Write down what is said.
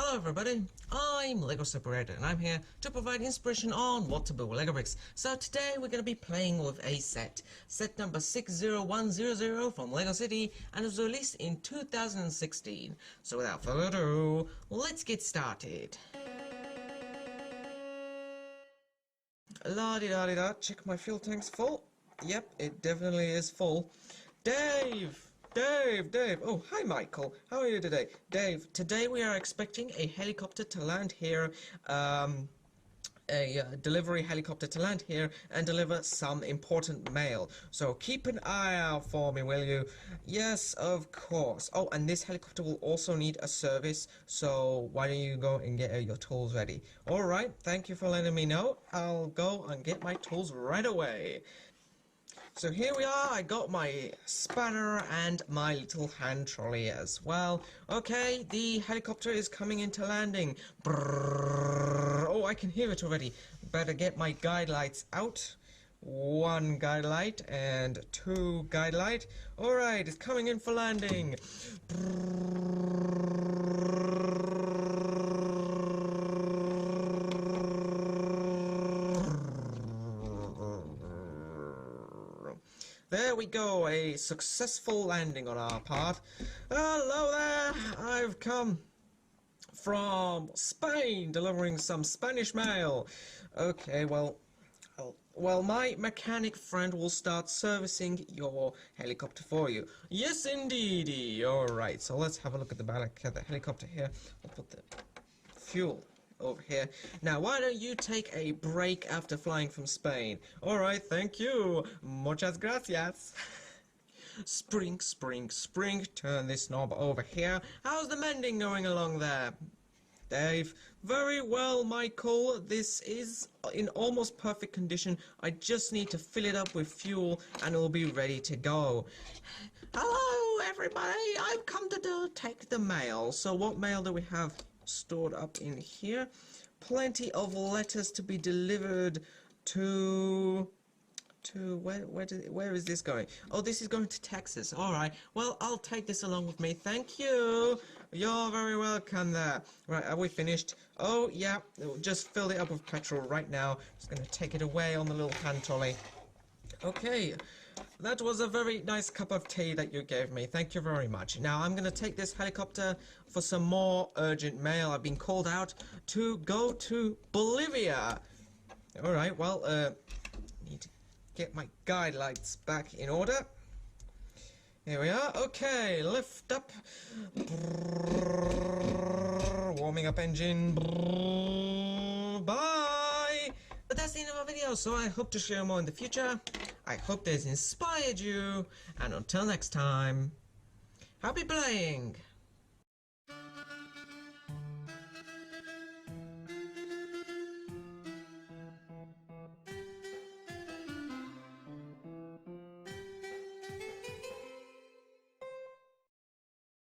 Hello everybody, I'm Lego Separator and I'm here to provide inspiration on what to build with Lego bricks. So today we're going to be playing with a set number 60100 from Lego City, and it was released in 2016. So without further ado, let's get started. La-di-da-di-da, check my fuel tank's full. Yep, it definitely is full. Dave! Oh, hi Michael. How are you today? Dave, today we are expecting a helicopter to land here, a delivery helicopter to land here and deliver some important mail. So keep an eye out for me, will you? Yes, of course. Oh, and this helicopter will also need a service, so why don't you go and get your tools ready? Alright, thank you for letting me know. I'll go and get my tools right away. So here we are, I got my spanner and my little hand trolley as well. Okay, the helicopter is coming into landing. Brrr. Oh, I can hear it already. Better get my guide lights out. 1 guide light and 2 guide light. Alright, it's coming in for landing. There we go, a successful landing on our part. Hello there, I've come from Spain, delivering some Spanish mail. Okay, well, my mechanic friend will start servicing your helicopter for you. Yes, indeedy. Alright, so let's have a look at the helicopter here. I'll put the fuel over here. Now, why don't you take a break after flying from Spain? Alright, thank you. Muchas gracias. Spring, turn this knob over here. How's the mending going along there? Dave, very well, Michael. This is in almost perfect condition. I just need to fill it up with fuel and it'll be ready to go. Hello, everybody. I've come to take the mail. So what mail do we have stored up in here? Plenty of letters to be delivered to where is this going? Oh, this is going to Texas. Alright, well, I'll take this along with me. Thank you. You're very welcome there. Right, are we finished? Oh, yeah, just filled it up with petrol right now. Just going to take it away on the little hand trolley. Okay, that was a very nice cup of tea that you gave me. Thank you very much. Now, I'm going to take this helicopter for some more urgent mail. I've been called out to go to Bolivia. Alright, well, need to get my guide lights back in order. Here we are. Okay, lift up. Warming up engine. Bye! But that's the end of our video, so I hope to share more in the future. I hope this inspired you, and until next time, happy playing!